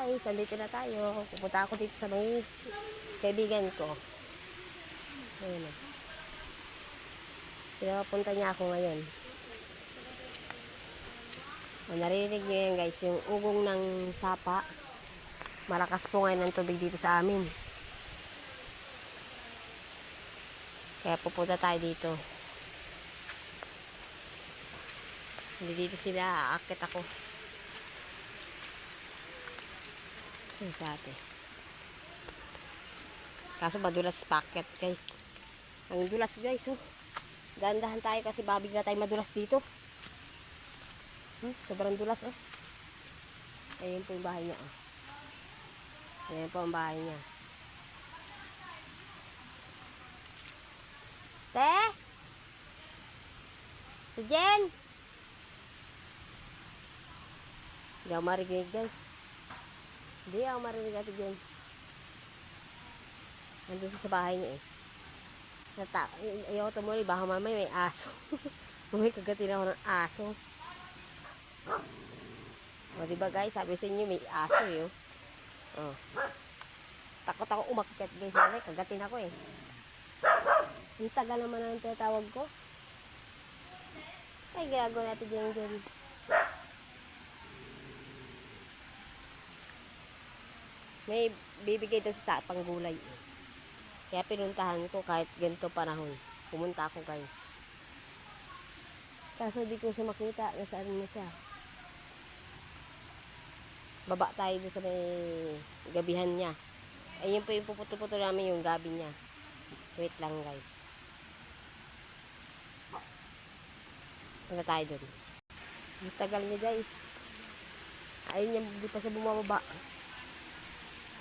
guys, andito na tayo. Pupunta ako dito sa may kaibigan ko. Ayun o. Pinapunta niya ako ngayon. Narinig nyo yan guys, yung ugong ng sapa. Malakas po ngayon ang tubig dito sa amin. Kaya pupunta tayo dito. Hindi dito sila, aakit ako. Sa ate. Kaso madulas packet guys. Ang dulas guys oh. Dahan-dahan tayo kasi babigla tayo madulas dito. Sobrang dulas oh. Ayun po yung bahay niya oh. Ayun po ang bahay niya. Te? Si Jen? Hindi ako marinig guys. Hindi ako marinig natin dyan. Nandun sa bahay niya eh. Ayaw tumuli. Baka mamay may aso. May kagatin ako ng aso. O diba guys, sabi sa inyo may aso eh. Oh. Takot ako umakyat guys. Kagatin ako eh. Ang tagal naman ang tinatawag ko. Ay ginagawa natin dyan. May bibigay daw sa panggulay. Kaya pinuntahan ko kahit ganito panahon. Pumunta ako guys. Kaso di ko siya makita. Nasaan na siya. Baba tayo doon sa may gabihan niya. Ayun po yung puputo-puto namin yung gabi niya. Wait lang guys. Punta tayo doon. Ang tagal niya guys. Ayun niya, di pa siya bumababa.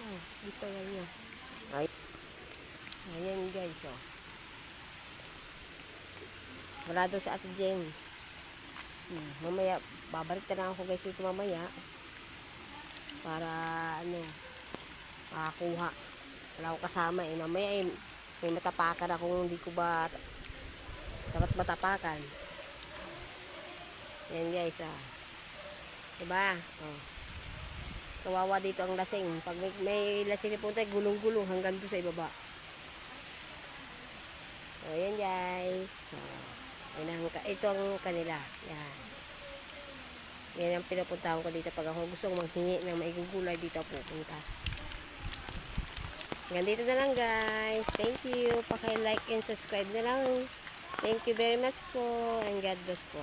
Oh, dito yan niya. Ay. Ayan guys, oh. Wala doon sa Ate Jen. Mamaya, babalik na ako guys dito mamaya. Para, makakuha. Wala akong kasama eh. Mamaya eh, may matapakan akong hindi ko ba dapat matapakan. Ayan guys, ah. Diba? Oh. Kawawa dito ang lasing. Pag may lasing na punta, gulong-gulong hanggang doon sa ibaba. So, ayan guys. So, ito ang kanila. Yan. Yan ang pinapuntahan ko dito. Pag ako gusto manghingi ng maigugulay dito pupunta. Hanggang dito na lang guys. Thank you. Paki-like and subscribe na lang. Thank you very much po. And God bless po.